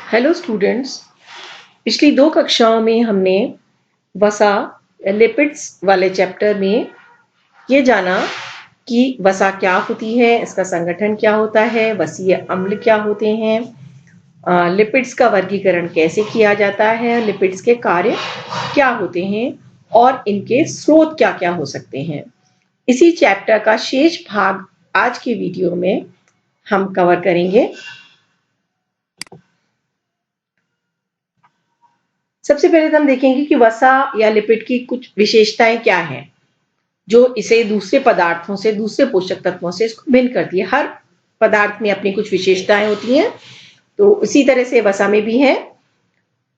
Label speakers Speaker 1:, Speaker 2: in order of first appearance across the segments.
Speaker 1: Hello students. पिछली दो कक्षाओं में हमने वसा लिपिड्स वाले चैप्टर में ये जाना कि वसा क्या होती है, इसका संगठन क्या होता है, वसीय अम्ल क्या होते हैं, लिपिड्स का वर्गीकरण कैसे किया जाता है, लिपिड्स के कार्य क्या होते हैं और इनके स्रोत क्या क्या हो सकते हैं। इसी चैप्टर का शेष भाग आज के वीडियो में हम कवर करेंगे। सबसे पहले तो हम देखेंगे कि वसा या लिपिड की कुछ विशेषताएं क्या हैं जो इसे दूसरे पदार्थों से, दूसरे पोषक तत्वों से इसको भिन्न करती है। हर पदार्थ में अपनी कुछ विशेषताएं होती हैं, तो उसी तरह से वसा में भी है।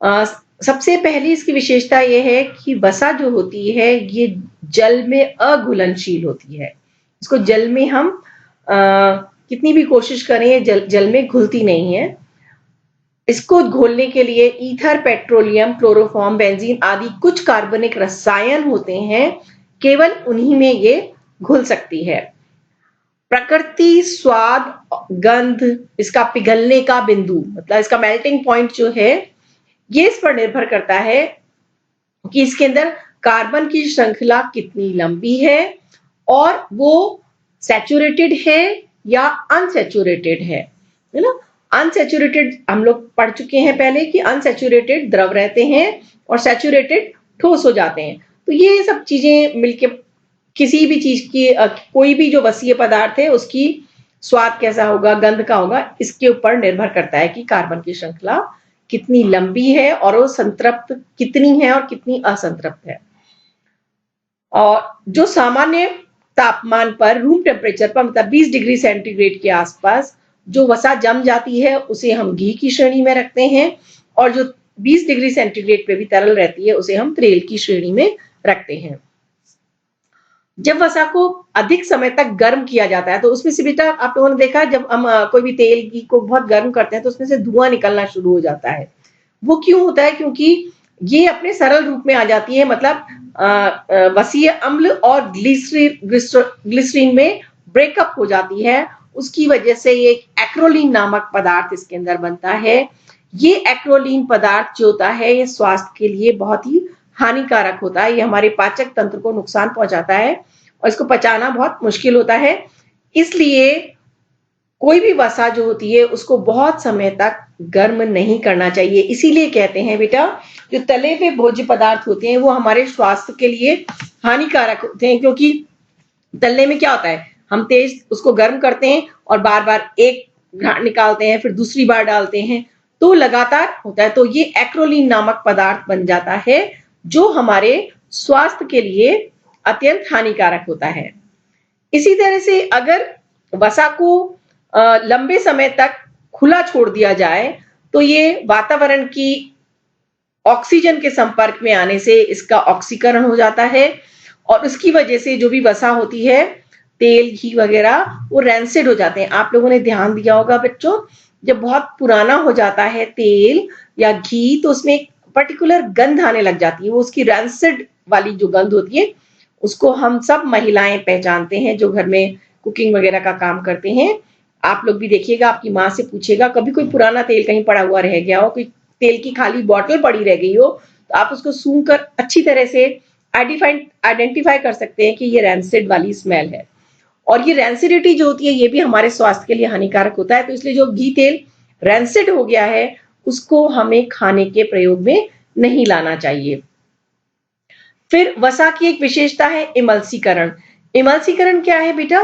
Speaker 1: सबसे पहली इसकी विशेषता यह है कि वसा जो होती है ये जल में अघुलनशील होती है। इसको जल में हम कितनी भी कोशिश करें जल में घुलती नहीं है। इसको घोलने के लिए ईथर, पेट्रोलियम, क्लोरोफॉर्म, बेंजीन आदि कुछ कार्बनिक रसायन होते हैं, केवल उन्हीं में ये घुल सकती है। प्रकृति, स्वाद, गंध, इसका पिघलने का बिंदु मतलब इसका मेल्टिंग पॉइंट जो है ये इस पर निर्भर करता है कि इसके अंदर कार्बन की श्रृंखला कितनी लंबी है और वो सैचुरेटेड है या अनसैचुरेटेड है ना। अनसैचुरेटेड हम लोग पढ़ चुके हैं पहले कि अनसैचुरेटेड द्रव रहते हैं और सैचुरेटेड ठोस हो जाते हैं। तो ये सब चीजें मिलके किसी भी चीज की कोई भी जो वसीय पदार्थ है उसकी स्वाद कैसा होगा, गंध का होगा, इसके ऊपर निर्भर करता है कि कार्बन की श्रृंखला कितनी लंबी है और वो संतृप्त कितनी है और कितनी असंतृप्त है। और जो सामान्य तापमान पर, रूम टेम्परेचर पर, मतलब 20 डिग्री सेंटीग्रेड के आसपास जो वसा जम जाती है उसे हम घी की श्रेणी में रखते हैं, और जो 20 डिग्री सेंटीग्रेड पे भी तरल रहती है उसे हम तेल की श्रेणी में रखते हैं। जब वसा को अधिक समय तक गर्म किया जाता है तो उसमें से बेटा आप लोगों ने देखा जब हम कोई भी तेल घी को बहुत गर्म करते हैं तो उसमें से धुआं निकलना शुरू हो जाता है। वो क्यों होता है? क्योंकि ये अपने सरल रूप में आ जाती है, मतलब वसीय अम्ल और ग्लिसरीन में ब्रेकअप हो जाती है। उसकी वजह से ये एक्रोलीन नामक पदार्थ इसके अंदर बनता है। ये एक्रोलीन पदार्थ जो होता है ये स्वास्थ्य के लिए बहुत ही हानिकारक होता है। ये हमारे पाचक तंत्र को नुकसान पहुंचाता है और इसको पचाना बहुत मुश्किल होता है। इसलिए कोई भी वसा जो होती है उसको बहुत समय तक गर्म नहीं करना चाहिए। इसीलिए कहते हैं बेटा जो तले हुए भोज्य पदार्थ होते हैं वो हमारे स्वास्थ्य के लिए हानिकारक होते हैं, क्योंकि तलने में क्या होता है, हम तेज उसको गर्म करते हैं और बार बार एक निकालते हैं फिर दूसरी बार डालते हैं, तो लगातार होता है। तो ये एक्रोलीन नामक पदार्थ बन जाता है जो हमारे स्वास्थ्य के लिए अत्यंत हानिकारक होता है। इसी तरह से अगर वसा को लंबे समय तक खुला छोड़ दिया जाए तो ये वातावरण की ऑक्सीजन के संपर्क में आने से इसका ऑक्सीकरण हो जाता है और उसकी वजह से जो भी वसा होती है, तेल, घी वगैरह, वो रैंसिड हो जाते हैं। आप लोगों ने ध्यान दिया होगा बच्चों, जब बहुत पुराना हो जाता है तेल या घी तो उसमें एक पर्टिकुलर गंध आने लग जाती है। वो उसकी रैंसिड वाली जो गंध होती है उसको हम सब महिलाएं पहचानते हैं जो घर में कुकिंग वगैरह का काम करते हैं। आप लोग भी देखिएगा, आपकी माँ से पूछेगा, कभी कोई पुराना तेल कहीं पड़ा हुआ रह गया हो, कोई तेल की खाली बॉटल पड़ी रह गई हो, तो आप उसको सूंघ कर अच्छी तरह से आइडेंटिफाई कर सकते हैं कि ये रैंसिड वाली स्मेल है। और ये रैंसिडिटी जो होती है ये भी हमारे स्वास्थ्य के लिए हानिकारक होता है। तो इसलिए जो घी तेल रैंसिड हो गया है उसको हमें खाने के प्रयोग में नहीं लाना चाहिए। फिर वसा की एक विशेषता है इमल्सीकरण। इमल्सीकरण क्या है बेटा?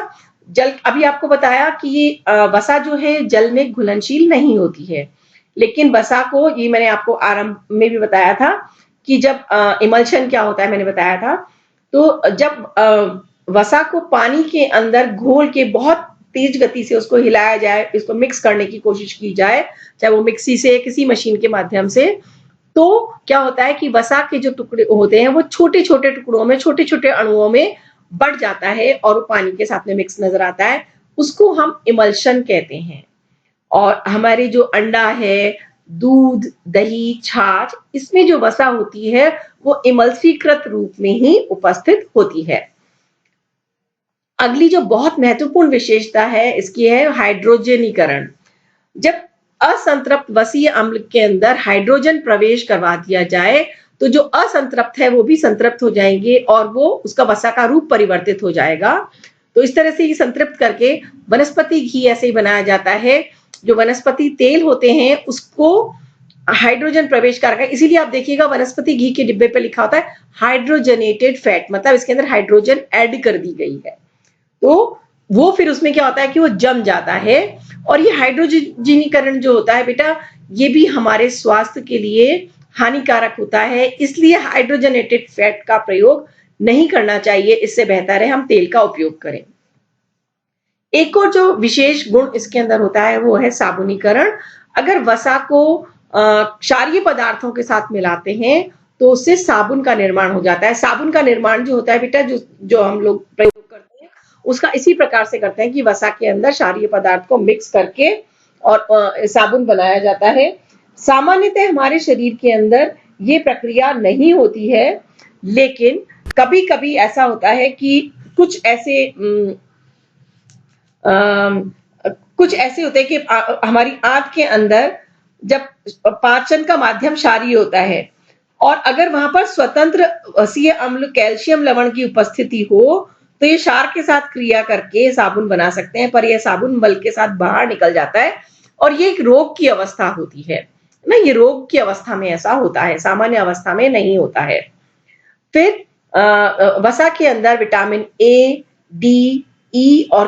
Speaker 1: जल, अभी आपको बताया कि ये वसा जो है जल में घुलनशील नहीं होती है, लेकिन वसा को, ये मैंने आपको आरंभ में भी बताया था कि जब इमल्शन क्या होता है मैंने बताया था। तो जब वसा को पानी के अंदर घोल के बहुत तेज गति से उसको हिलाया जाए, इसको मिक्स करने की कोशिश की जाए, चाहे वो मिक्सी से, किसी मशीन के माध्यम से, तो क्या होता है कि वसा के जो टुकड़े होते हैं वो छोटे छोटे टुकड़ों में, छोटे छोटे अणुओं में बढ़ जाता है और वो पानी के साथ में मिक्स नजर आता है। उसको हम इमल्शन कहते हैं। और हमारे जो अंडा है, दूध, दही, छाछ, इसमें जो वसा होती है वो इमल्सीकृत रूप में ही उपस्थित होती है। अगली जो बहुत महत्वपूर्ण विशेषता है इसकी है हाइड्रोजनीकरण। जब असंतृप्त वसीय अम्ल के अंदर हाइड्रोजन प्रवेश करवा दिया जाए तो जो असंतृप्त है वो भी संतृप्त हो जाएंगे और वो उसका वसा का रूप परिवर्तित हो जाएगा। तो इस तरह से ये संतृप्त करके वनस्पति घी ऐसे ही बनाया जाता है। जो वनस्पति तेल होते हैं उसको हाइड्रोजन प्रवेश कारक है, इसीलिए आप देखिएगा वनस्पति घी के डिब्बे पे लिखा होता है हाइड्रोजनेटेड फैट, मतलब इसके अंदर हाइड्रोजन ऐड कर दी गई है। तो वो फिर उसमें क्या होता है कि वो जम जाता है और ये हाइड्रोजनीकरण जो होता है बेटा ये भी हमारे स्वास्थ्य के लिए हानिकारक होता है, इसलिए हाइड्रोजनेटेड फैट का प्रयोग नहीं करना चाहिए। इससे बेहतर है हम तेल का उपयोग करें। एक और जो विशेष गुण इसके अंदर होता है वो है साबुनीकरण। अगर वसा को क्षारीय पदार्थों के साथ मिलाते हैं तो उससे साबुन का निर्माण हो जाता है। साबुन का निर्माण जो होता है बेटा जो हम लोग प्रयोग करते हैं उसका इसी प्रकार से करते हैं कि वसा के अंदर क्षारीय पदार्थ को मिक्स करके और साबुन बनाया जाता है। सामान्यतः हमारे शरीर के अंदर ये प्रक्रिया नहीं होती है, लेकिन कभी कभी ऐसा होता है कि कुछ ऐसे होते हैं कि हमारी आंत के अंदर जब पाचन का माध्यम क्षारीय होता है और अगर वहां पर स्वतंत्र वसीय अम्ल कैल्शियम लवण की उपस्थिति हो तो ये क्षार के साथ क्रिया करके साबुन बना सकते हैं, पर यह साबुन मल के साथ बाहर निकल जाता है और ये एक रोग की अवस्था होती है ना। ये रोग की अवस्था में ऐसा होता है, सामान्य अवस्था में नहीं होता है। फिर वसा के अंदर विटामिन ए, डी, ई और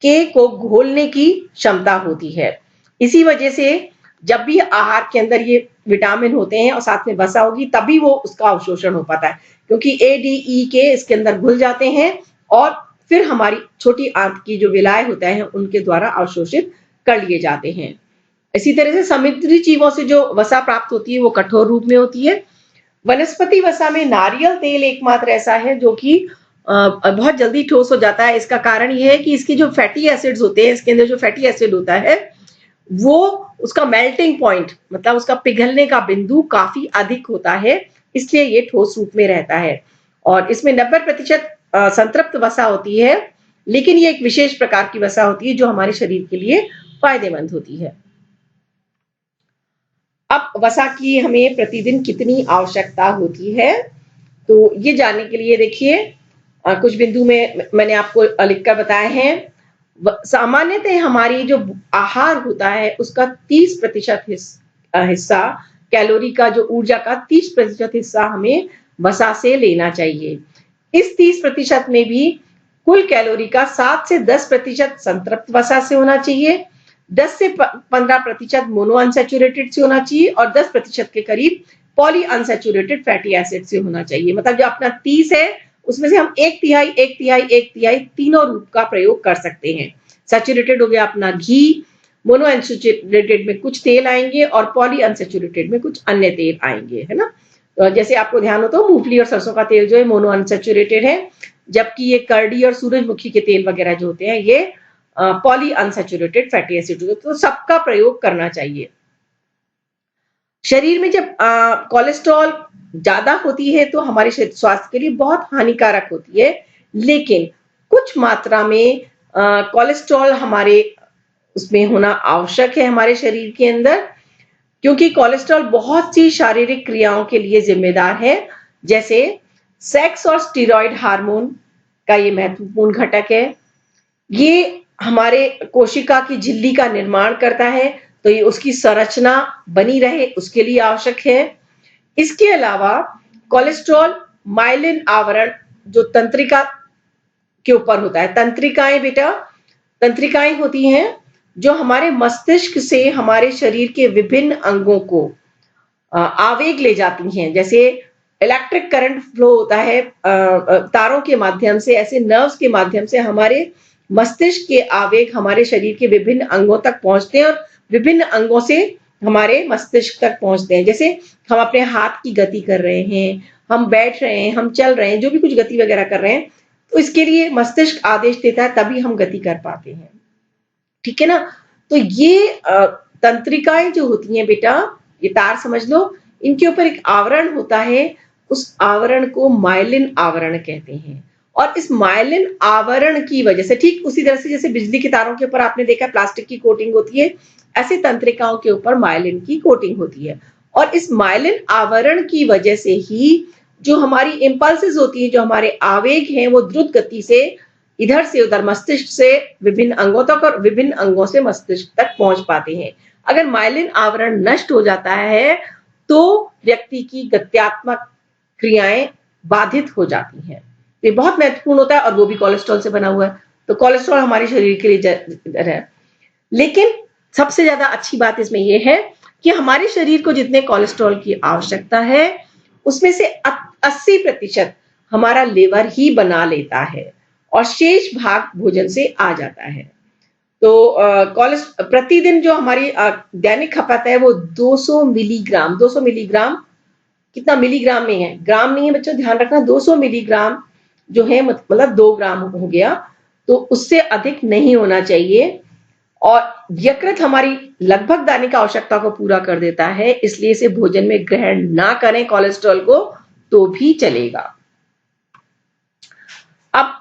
Speaker 1: के को घोलने की क्षमता होती है। इसी वजह से जब भी आहार के अंदर ये विटामिन होते हैं और साथ में वसा होगी तभी वो उसका अवशोषण हो पाता है, क्योंकि ए, डी, ई, के इसके अंदर घुल जाते हैं और फिर हमारी छोटी आंत की जो विलाय होते हैं उनके द्वारा अवशोषित कर लिए जाते हैं। इसी तरह से समुद्री जीवों से जो वसा प्राप्त होती है वो कठोर रूप में होती है। वनस्पति वसा में नारियल तेल एकमात्र ऐसा है जो कि बहुत जल्दी ठोस हो जाता है। इसका कारण यह है कि इसके जो फैटी एसिड्स होते हैं, इसके अंदर जो फैटी एसिड होता है वो उसका मेल्टिंग पॉइंट मतलब उसका पिघलने का बिंदु काफी अधिक होता है, इसलिए ये ठोस रूप में रहता है। और इसमें 90% संतृप्त वसा होती है, लेकिन ये एक विशेष प्रकार की वसा होती है जो हमारे शरीर के लिए फायदेमंद होती है। अब वसा की हमें प्रतिदिन कितनी आवश्यकता होती है, तो ये जानने के लिए देखिए कुछ बिंदु में मैंने आपको लिखकर बताए हैं। सामान्यतः हमारी जो आहार होता है उसका 30% हिस्सा कैलोरी का, जो ऊर्जा का 30% हिस्सा हमें वसा से लेना चाहिए। इस 30% में भी कुल कैलोरी का 7 से 10% संतृप्त वसा से होना चाहिए, 10 से 15% मोनो अनसैचुरेटेड से होना चाहिए और 10% के करीब पॉली अनसैचुरेटेड फैटी एसिड से होना चाहिए। मतलब जो अपना 30 है उसमें से हम 1/3 तीनों रूप का प्रयोग कर सकते हैं। सैचुरेटेड हो गया अपना घी, मोनो अनसैचुरेटेड में कुछ तेल आएंगे और पॉली अनसैचुरेटेड में कुछ अन्य तेल आएंगे, है ना। तो जैसे आपको ध्यान हो तो मूंगफली और सरसों का तेल जो है मोनो अनसैचुरेटेड है, जबकि ये करडी और सूरजमुखी के तेल वगैरह जो होते हैं ये पॉली अनसैचुरेटेड फैटी एसिड होते हैं। तो सबका प्रयोग करना चाहिए। शरीर में जब कोलेस्ट्रॉल ज्यादा होती है तो हमारे स्वास्थ्य के लिए बहुत हानिकारक होती है, लेकिन कुछ मात्रा में कोलेस्ट्रॉल हमारे उसमें होना आवश्यक है हमारे शरीर के अंदर, क्योंकि कोलेस्ट्रॉल बहुत सी शारीरिक क्रियाओं के लिए जिम्मेदार है। जैसे सेक्स और स्टेरॉइड हार्मोन का ये महत्वपूर्ण घटक है। ये हमारे कोशिका की झिल्ली का निर्माण करता है, तो ये उसकी संरचना बनी रहे उसके लिए आवश्यक है। इसके अलावा कोलेस्ट्रॉल माइलिन आवरण जो तंत्रिका के ऊपर होता है, तंत्रिकाएं बेटा, तंत्रिकाएं होती हैं जो हमारे मस्तिष्क से हमारे शरीर के विभिन्न अंगों को आवेग ले जाती हैं। जैसे इलेक्ट्रिक करंट फ्लो होता है तारों के माध्यम से, ऐसे नर्व्स के माध्यम से हमारे मस्तिष्क के आवेग हमारे शरीर के विभिन्न अंगों तक पहुंचते हैं और विभिन्न अंगों से हमारे मस्तिष्क तक पहुंचते हैं। जैसे हम अपने हाथ की गति कर रहे हैं, हम बैठ रहे हैं, हम चल रहे हैं, जो भी कुछ गति वगैरह कर रहे हैं, तो इसके लिए मस्तिष्क आदेश देता है, तभी हम गति कर पाते हैं। ठीक है ना। तो ये तंत्रिकाएं जो होती हैं बेटा, ये तार समझ लो, इनके ऊपर एक आवरण होता है, उस आवरण को माइलिन आवरण कहते हैं। और इस माइलिन आवरण की वजह से, ठीक उसी तरह से जैसे बिजली के तारों के ऊपर आपने देखा प्लास्टिक की कोटिंग होती है, ऐसे तंत्रिकाओं के ऊपर माइलिन की कोटिंग होती है और इस माइलिन आवरण की वजह से ही जो हमारी इम्पल्सेस होती हैं, जो हमारे आवेग हैं, वो द्रुत गति से इधर से उधर मस्तिष्क से विभिन्न अंगों तक और विभिन्न अंगों से मस्तिष्क तक पहुंच पाते हैं। अगर माइलिन आवरण नष्ट हो जाता है तो व्यक्ति की गत्यात्मक क्रियाएं बाधित हो जाती हैं। ये बहुत महत्वपूर्ण होता है और वो भी कोलेस्ट्रॉल से बना हुआ है। तो कोलेस्ट्रॉल हमारे शरीर के लिए है। लेकिन सबसे ज्यादा अच्छी बात इसमें यह है कि हमारे शरीर को जितने कोलेस्ट्रॉल की आवश्यकता है उसमें से 80% हमारा लिवर ही बना लेता है और शेष भाग भोजन से आ जाता है। तो प्रतिदिन जो हमारी दैनिक खपत है वो 200 मिलीग्राम, 200 मिलीग्राम कितना मिलीग्राम में है, ग्राम नहीं है बच्चों, ध्यान रखना। 200 मिलीग्राम जो है मतलब 2 ग्राम हो गया, तो उससे अधिक नहीं होना चाहिए। और यकृत हमारी लगभग दैनिक आवश्यकता को पूरा कर देता है, इसलिए इसे भोजन में ग्रहण ना करें कोलेस्ट्रॉल को तो भी चलेगा। अब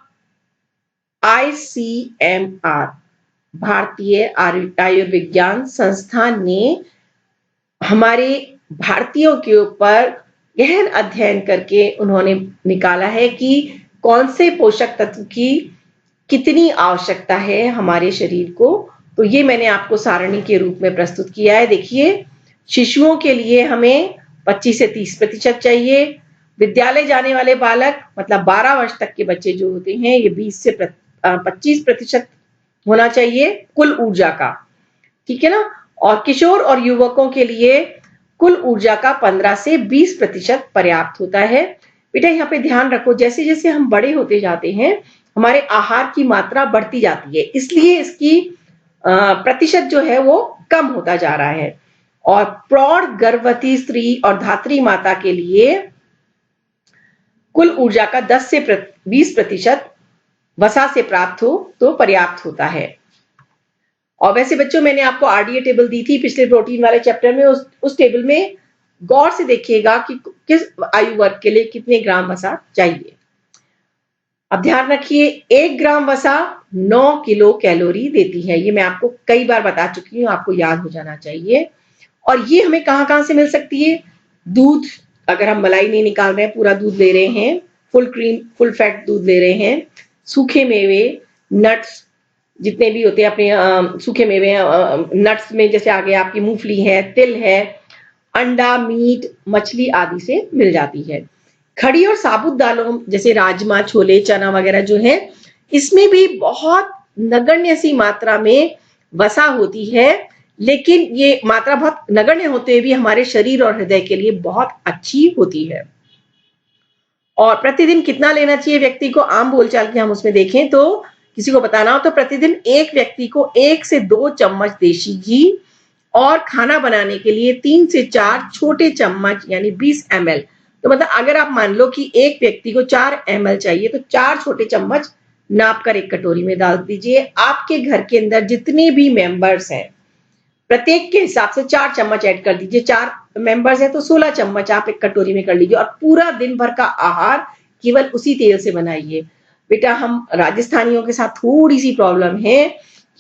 Speaker 1: ICMR भारतीय आयुर्विज्ञान संस्थान ने हमारे भारतीयों के ऊपर गहन अध्ययन करके उन्होंने निकाला है कि कौन से पोषक तत्व की कितनी आवश्यकता है हमारे शरीर को। तो ये मैंने आपको सारणी के रूप में प्रस्तुत किया है। देखिए, शिशुओं के लिए हमें 25 से 30% चाहिए। विद्यालय जाने वाले बालक मतलब 12 वर्ष तक के बच्चे जो होते हैं, ये 20 से 25% होना चाहिए कुल ऊर्जा का, ठीक है ना। और किशोर और युवकों के लिए कुल ऊर्जा का 15 से 20% पर्याप्त होता है। बेटा यहाँ पे ध्यान रखो, जैसे जैसे हम बड़े होते जाते हैं हमारे आहार की मात्रा बढ़ती जाती है, इसलिए इसकी प्रतिशत जो है वो कम होता जा रहा है। और प्रौढ़ गर्भवती स्त्री और धात्री माता के लिए कुल ऊर्जा का 10 से 20% वसा से प्राप्त हो तो पर्याप्त होता है। और वैसे बच्चों मैंने आपको RDA टेबल दी थी पिछले प्रोटीन वाले चैप्टर में, उस टेबल में गौर से देखिएगा कि किस आयु वर्ग के लिए कितने ग्राम वसा चाहिए। अब ध्यान रखिए, 1 ग्राम वसा 9 किलो कैलोरी देती है। ये मैं आपको कई बार बता चुकी हूँ, आपको याद हो जाना चाहिए। और ये हमें कहाँ कहाँ से मिल सकती है? दूध, अगर हम मलाई नहीं निकाल रहे हैं, पूरा दूध ले रहे हैं, फुल क्रीम फुल फैट दूध ले रहे हैं, सूखे मेवे, नट्स जितने भी होते हैं अपने सूखे मेवे, नट्स में जैसे आगे आपकी मूंगफली है, तिल है, अंडा, मीट, मछली आदि से मिल जाती है। खड़ी और साबुत दालों जैसे राजमा, छोले, चना वगैरह जो है, इसमें भी बहुत नगण्य सी मात्रा में वसा होती है, लेकिन ये मात्रा बहुत नगण्य होते हुए भी हमारे शरीर और हृदय के लिए बहुत अच्छी होती है। और प्रतिदिन कितना लेना चाहिए व्यक्ति को? आम बोलचाल के हम उसमें देखें तो किसी को बताना हो तो प्रतिदिन एक व्यक्ति को 1 से 2 चम्मच देशी घी और खाना बनाने के लिए 3 से 4 छोटे चम्मच यानी 20 ml। तो मतलब अगर आप मान लो कि एक व्यक्ति को 4 ml चाहिए तो 4 छोटे चम्मच नाप कर एक कटोरी में डाल दीजिए। आपके घर के अंदर जितने भी मेंबर्स हैं प्रत्येक के हिसाब से 4 चम्मच ऐड कर दीजिए। 4 मेंबर्स है तो 16 चम्मच आप एक कटोरी में कर लीजिए और पूरा दिन भर का आहार केवल उसी तेल से बनाइए। बेटा हम राजस्थानियों के साथ थोड़ी सी प्रॉब्लम है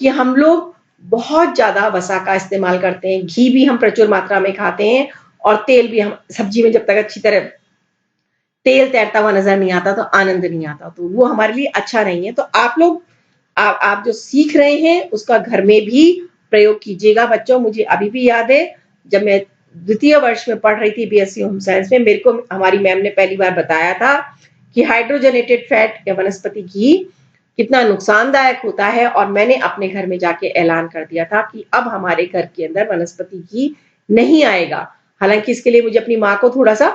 Speaker 1: कि हम लोग बहुत ज्यादा वसा का इस्तेमाल करते हैं, घी भी हम प्रचुर मात्रा में खाते हैं और तेल भी। हम सब्जी में जब तक अच्छी तरह तेल तैरता हुआ नजर नहीं आता तो आनंद नहीं आता, तो वो हमारे लिए अच्छा नहीं है। तो आप लोग आप जो सीख रहे हैं उसका घर में भी प्रयोग कीजिएगा। बच्चों मुझे अभी भी याद है जब मैं द्वितीय वर्ष में पढ़ रही थी BSc होम साइंस में, मेरे को हमारी मैम ने पहली बार बताया था कि हाइड्रोजनेटेड फैट या वनस्पति घी कितना नुकसानदायक होता है, और मैंने अपने घर में जाके ऐलान कर दिया था कि अब हमारे घर के अंदर वनस्पति घी नहीं आएगा। हालांकि इसके लिए मुझे अपनी माँ को थोड़ा सा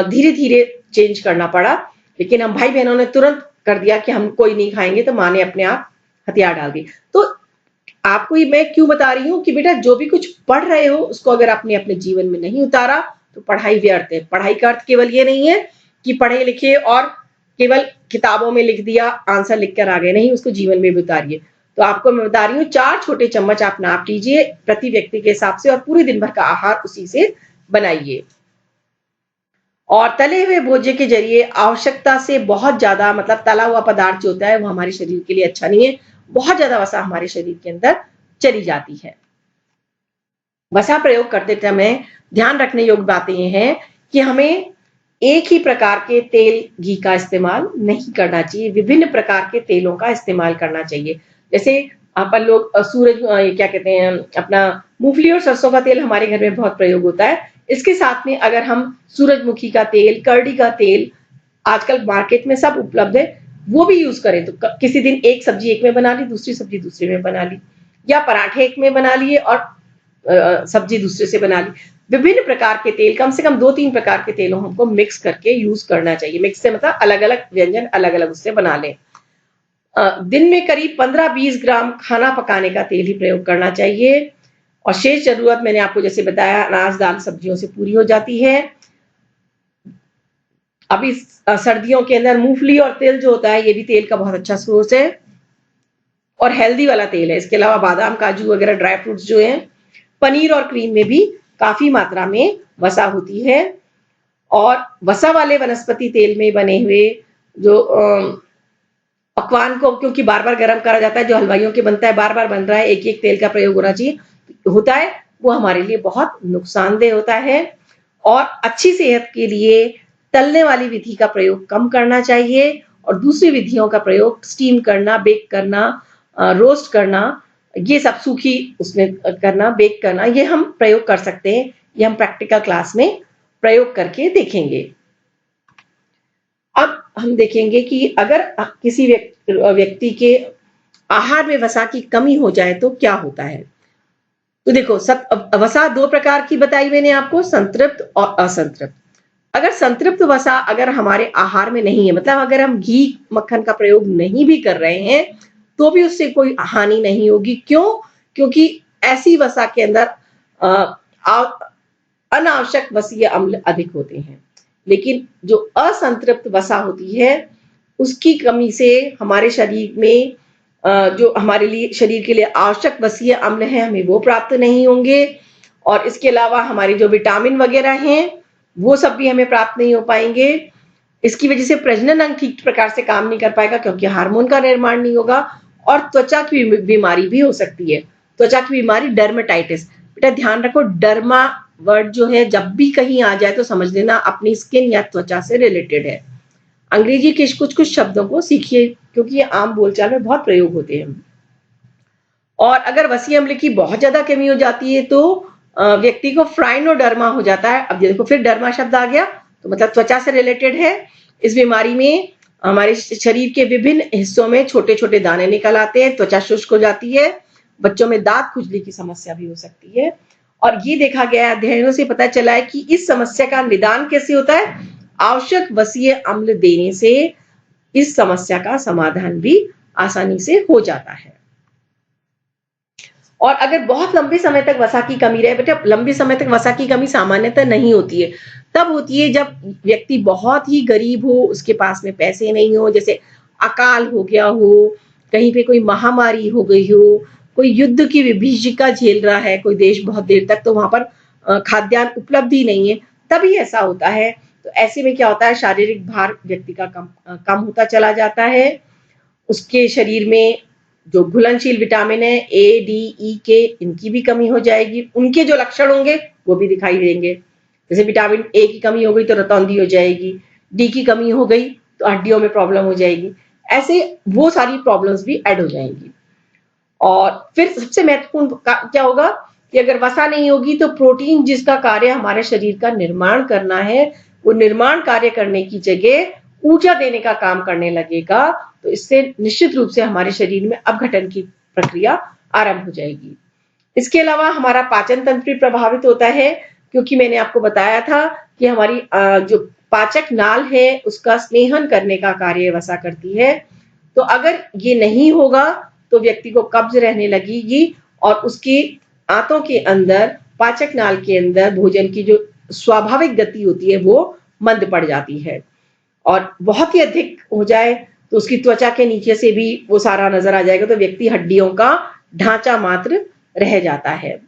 Speaker 1: धीरे धीरे चेंज करना पड़ा, लेकिन हम भाई बहनों ने तुरंत कर दिया कि हम कोई नहीं खाएंगे, तो माँ ने अपने आप हथियार डाल दी। तो आपको ये मैं क्यों बता रही हूँ कि बेटा जो भी कुछ पढ़ रहे हो उसको अगर आपने अपने जीवन में नहीं उतारा तो पढ़ाई व्यर्थ है। पढ़ाई का अर्थ केवल ये नहीं है कि पढ़े लिखे और केवल किताबों में लिख दिया, आंसर लिख कर आ गए, नहीं, उसको जीवन में भी उतारिए। तो आपको मैं बता रही हूँ 4 छोटे चम्मच आप नाप लीजिए प्रति व्यक्ति के हिसाब से और पूरे दिन भर का आहार उसी से बनाइए। और तले हुए भोज्य के जरिए आवश्यकता से बहुत ज्यादा मतलब तला हुआ पदार्थ जो होता है वो हमारे शरीर के लिए अच्छा नहीं है। बहुत ज्यादा वसा हमारे शरीर के अंदर चली जाती है। वसा प्रयोग करते समय ध्यान रखने योग्य बातें ये हैं कि हमें एक ही प्रकार के तेल घी का इस्तेमाल नहीं करना चाहिए, विभिन्न प्रकार के तेलों का इस्तेमाल करना चाहिए। जैसे अपन लोग ये क्या कहते हैं, अपना मूंगफली और सरसों का तेल हमारे घर में बहुत प्रयोग होता है। इसके साथ में अगर हम सूरजमुखी का तेल, करड़ी का तेल आजकल मार्केट में सब उपलब्ध है, वो भी यूज करें तो किसी दिन एक सब्जी एक में बना ली, दूसरी सब्जी दूसरे में बना ली, या पराठे एक में बना लिए और सब्जी दूसरे से बना ली। विभिन्न प्रकार के तेल, कम से कम 2-3 प्रकार के तेलों हमको मिक्स करके यूज करना चाहिए। मिक्स से मतलब अलग-अलग व्यंजन अलग-अलग उससे बना लें। दिन में करीब 15-20 ग्राम खाना पकाने का तेल ही प्रयोग करना चाहिए और शेष जरूरत मैंने आपको जैसे बताया अनाज, दाल, सब्जियों से पूरी हो जाती है। अभी सर्दियों के अंदर मूंगफली और तिल जो होता है ये भी तेल का बहुत अच्छा सोर्स है और हेल्दी वाला तेल है। इसके अलावा बादाम, काजू वगैरह ड्राई फ्रूट्स जो हैं, पनीर और क्रीम में भी काफी मात्रा में वसा होती है। और वसा वाले वनस्पति तेल में बने हुए जो पकवान को क्योंकि बार बार गर्म करा जाता है, जो हलवाइयों के बनता है, बार बार बन रहा है, एक एक तेल का प्रयोग होना चाहिए होता है, वो हमारे लिए बहुत नुकसानदेह होता है। और अच्छी सेहत के लिए तलने वाली विधि का प्रयोग कम करना चाहिए और दूसरी विधियों का प्रयोग स्टीम करना, बेक करना, रोस्ट करना, ये सब सूखी उसमें करना, बेक करना, ये हम प्रयोग कर सकते हैं। ये हम प्रैक्टिकल क्लास में प्रयोग करके देखेंगे। अब हम देखेंगे कि अगर किसी व्यक्ति के आहार में वसा की कमी हो जाए तो क्या होता है। तो देखो वसा 2 प्रकार की बताई मैंने आपको, संतृप्त और असंतृप्त। अगर संतृप्त वसा अगर हमारे आहार में नहीं है, मतलब अगर हम घी, मक्खन का प्रयोग नहीं भी कर रहे हैं तो भी उससे कोई हानि नहीं होगी। क्यों? क्योंकि ऐसी वसा के अंदर अनावश्यक वसीय अम्ल अधिक होते हैं। लेकिन जो असंतृप्त वसा होती है उसकी कमी से हमारे शरीर में जो हमारे लिए शरीर के लिए आवश्यक वसीय अम्ल हैं हमें वो प्राप्त नहीं होंगे और इसके अलावा हमारे जो विटामिन वगैरह हैं वो सब भी हमें प्राप्त नहीं हो पाएंगे। इसकी वजह से प्रजनन अंग ठीक प्रकार से काम नहीं कर पाएगा क्योंकि हार्मोन का निर्माण नहीं होगा और त्वचा की बीमारी भी हो सकती है। त्वचा की बीमारी डर्मेटाइटिस, बेटा ध्यान रखो डर्मा वर्ड जो है जब भी कहीं आ जाए तो समझ लेना अपनी स्किन या त्वचा से रिलेटेड है। अंग्रेजी के कुछ शब्दों को सीखिए क्योंकि ये आम बोलचाल में बहुत प्रयोग होते हैं। और अगर वसीय अम्ल की बहुत ज्यादा कमी हो जाती है तो व्यक्ति को फ्राइनोडर्मा हो जाता है। अब देखो फिर डर्मा शब्द आ गया तो मतलब त्वचा से रिलेटेड है। इस बीमारी में हमारे शरीर के विभिन्न हिस्सों में छोटे छोटे दाने निकल आते हैं, त्वचा शुष्क हो जाती है, बच्चों में दांत खुजली की समस्या भी हो सकती है। और ये देखा गया अध्ययनों से पता चला है कि इस समस्या का निदान कैसे होता है, आवश्यक वसीय अम्ल देने से इस समस्या का समाधान भी आसानी से हो जाता है। और अगर बहुत लंबे समय तक वसा की कमी रहे, बेटा लंबे समय तक वसा की कमी सामान्यतः नहीं होती है, तब होती है जब व्यक्ति बहुत ही गरीब हो, उसके पास में पैसे नहीं हो, जैसे अकाल हो गया हो, कहीं पे कोई महामारी हो गई हो, कोई युद्ध की विभीषिका झेल रहा है कोई देश बहुत देर तक, तो वहां पर खाद्यान्न उपलब्ध ही नहीं है, तभी ऐसा होता है। तो ऐसे में क्या होता है, शारीरिक भार व्यक्ति का कम होता चला जाता है। उसके शरीर में जो घुलनशील विटामिन है ए, डी, ई, के, इनकी भी कमी हो जाएगी। उनके जो लक्षण होंगे वो भी दिखाई देंगे। जैसे विटामिन ए की कमी हो गई तो रतौंधी हो जाएगी, डी की कमी हो गई तो हड्डियों में प्रॉब्लम हो जाएगी, ऐसे वो सारी प्रॉब्लम्स भी ऐड हो जाएंगी। और फिर सबसे महत्वपूर्ण क्या होगा कि अगर वसा नहीं होगी तो प्रोटीन जिसका कार्य हमारे शरीर का निर्माण करना है, वो निर्माण कार्य करने की जगह ऊर्जा देने का काम करने लगेगा। तो इससे निश्चित रूप से हमारे शरीर में अपघटन की प्रक्रिया आरंभ हो जाएगी। इसके अलावा हमारा पाचन तंत्र भी प्रभावित होता है क्योंकि मैंने आपको बताया था कि हमारी जो पाचक नाल है उसका स्नेहन करने का कार्य वसा करती है। तो अगर ये नहीं होगा तो व्यक्ति को कब्ज रहने लगेगी और उसकी आंतों के अंदर, पाचक नाल के अंदर भोजन की जो स्वाभाविक गति होती है वो मंद पड़ जाती है। और बहुत ही अधिक हो जाए तो उसकी त्वचा के नीचे से भी वो सारा नजर आ जाएगा, तो व्यक्ति हड्डियों का ढांचा मात्र रह जाता है।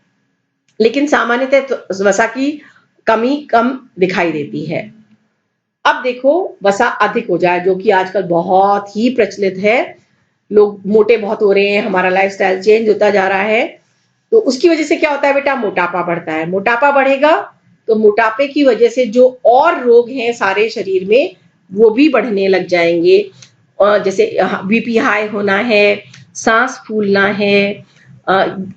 Speaker 1: लेकिन सामान्यतः वसा की कमी कम दिखाई देती है। अब देखो वसा अधिक हो जाए, जो कि आजकल बहुत ही प्रचलित है, लोग मोटे बहुत हो रहे हैं, हमारा लाइफस्टाइल चेंज होता जा रहा है, तो उसकी वजह से क्या होता है बेटा, मोटापा बढ़ता है। मोटापा बढ़ेगा तो मोटापे की वजह से जो और रोग हैं सारे शरीर में वो भी बढ़ने लग जाएंगे। जैसे बीपी हाई होना है, सांस फूलना है,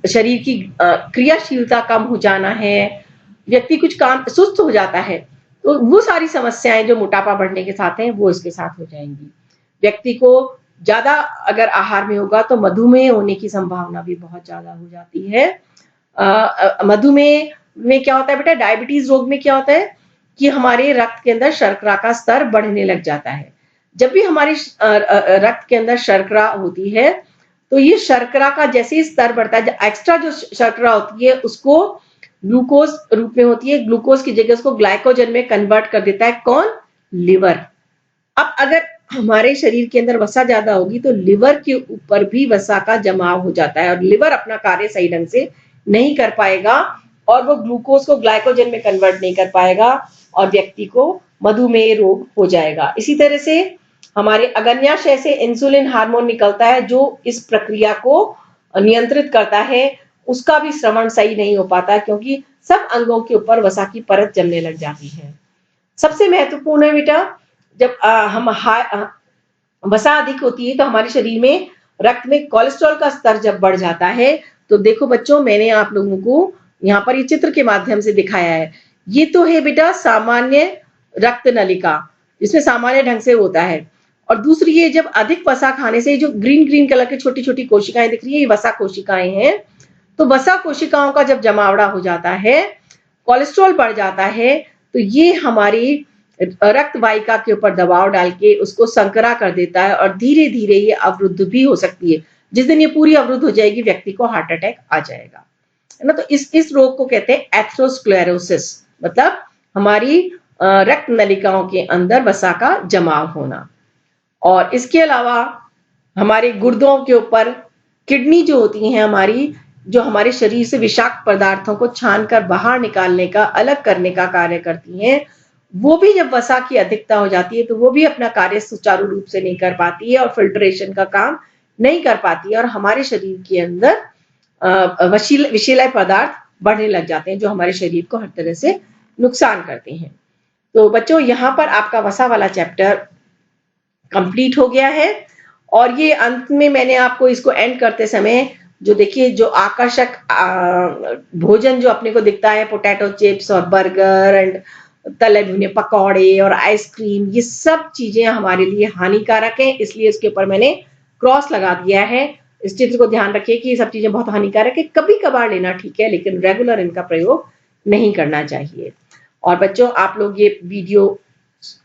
Speaker 1: शरीर की क्रियाशीलता कम हो जाना है, व्यक्ति कुछ काम सुस्त हो जाता है। तो वो सारी समस्याएं जो मोटापा बढ़ने के साथ हैं वो इसके साथ हो जाएंगी। व्यक्ति को ज्यादा अगर आहार में होगा तो मधुमेह होने की संभावना भी बहुत ज्यादा हो जाती है। मधुमेह में क्या होता है बेटा, डायबिटीज रोग में क्या होता है कि हमारे रक्त के अंदर शर्करा का स्तर बढ़ने लग जाता है। जब भी हमारी रक्त के अंदर शर्करा होती है तो ये शर्करा का जैसे ही स्तर बढ़ता है, एक्स्ट्रा जो शर्करा होती है उसको ग्लूकोज रूप में होती है, ग्लूकोज की जगह उसको ग्लाइकोजन में कन्वर्ट कर देता है कौन, लिवर। अब अगर हमारे शरीर के अंदर वसा ज्यादा होगी तो लिवर के ऊपर भी वसा का जमाव हो जाता है और लिवर अपना कार्य सही ढंग से नहीं कर पाएगा और वो ग्लूकोज को ग्लाइकोजन में कन्वर्ट नहीं कर पाएगा और व्यक्ति को मधुमेह रोग हो जाएगा। इसी तरह से हमारे अग्न्याशय से इंसुलिन हार्मोन निकलता है जो इस प्रक्रिया को नियंत्रित करता है, उसका भी श्रवण सही नहीं हो पाता क्योंकि सब अंगों के ऊपर वसा की परत जमने लग जाती है। सबसे महत्वपूर्ण है बेटा, जब वसा अधिक होती है तो हमारे शरीर में रक्त में कोलेस्ट्रॉल का स्तर जब बढ़ जाता है तो देखो बच्चों, मैंने आप लोगों को यहाँ पर ये चित्र के माध्यम से दिखाया है। ये तो है बेटा सामान्य रक्त नलिका जिसमें सामान्य ढंग से होता है, और दूसरी ये जब अधिक वसा खाने से जो ग्रीन ग्रीन कलर की छोटी छोटी कोशिकाएं दिख रही है ये वसा कोशिकाएं हैं। तो वसा कोशिकाओं का जब जमावड़ा हो जाता है, कोलेस्ट्रॉल बढ़ जाता है, तो ये हमारी रक्त वाहिका के ऊपर दबाव डाल के उसको संकरा कर देता है और धीरे धीरे ये अवरुद्ध भी हो सकती है। जिस दिन ये पूरी अवरुद्ध हो जाएगी व्यक्ति को हार्ट अटैक आ जाएगा, है ना। तो इस रोग को कहते हैं एथेरोस्क्लेरोसिस, मतलब हमारी रक्त नलिकाओं के अंदर वसा का जमाव होना। और इसके अलावा हमारे गुर्दों के ऊपर किडनी जो होती हैं हमारी, जो हमारे शरीर से विषाक्त पदार्थों को छान कर बाहर निकालने का, अलग करने का कार्य करती हैं, वो भी जब वसा की अधिकता हो जाती है तो वो भी अपना कार्य सुचारू रूप से नहीं कर पाती है और फिल्ट्रेशन का काम नहीं कर पाती है और हमारे शरीर के अंदर विषैले पदार्थ बढ़ने लग जाते हैं जो हमारे शरीर को हर तरह से नुकसान करते हैं। तो बच्चों, यहाँ पर आपका वसा वाला चैप्टर कंप्लीट हो गया है और ये अंत में मैंने आपको इसको एंड करते समय जो देखिए जो आकर्षक भोजन जो अपने को दिखता है, पोटैटो चिप्स और बर्गर एंड तले भुने पकौड़े और आइसक्रीम, ये सब चीजें हमारे लिए हानिकारक हैं, इसलिए इसके ऊपर मैंने क्रॉस लगा दिया है। इस चित्र को ध्यान रखिए कि ये सब चीजें बहुत हानिकारक है, कभी कभार लेना ठीक है लेकिन रेगुलर इनका प्रयोग नहीं करना चाहिए। और बच्चों, आप लोग ये वीडियो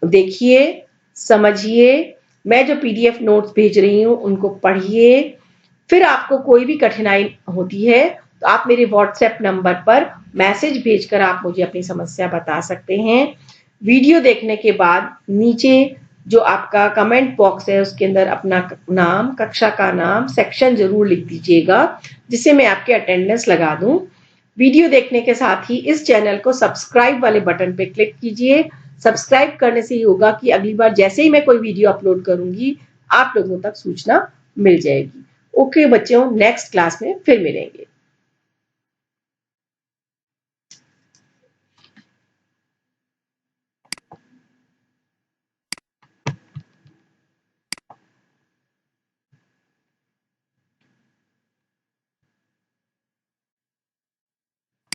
Speaker 1: देखिए, समझिए, मैं जो पीडीएफ नोट्स भेज रही हूँ उनको पढ़िए। फिर आपको कोई भी कठिनाई होती है तो आप मेरे व्हाट्सएप नंबर पर मैसेज भेजकर आप मुझे अपनी समस्या बता सकते हैं। वीडियो देखने के बाद नीचे जो आपका कमेंट बॉक्स है उसके अंदर अपना नाम, कक्षा का नाम, सेक्शन जरूर लिख दीजिएगा जिससे मैं आपके अटेंडेंस लगा दूं। वीडियो देखने के साथ ही इस चैनल को सब्सक्राइब वाले बटन पे क्लिक कीजिए। सब्सक्राइब करने से ही होगा कि अगली बार जैसे ही मैं कोई वीडियो अपलोड करूंगी आप लोगों तक सूचना मिल जाएगी। ओके बच्चों, नेक्स्ट क्लास में फिर मिलेंगे।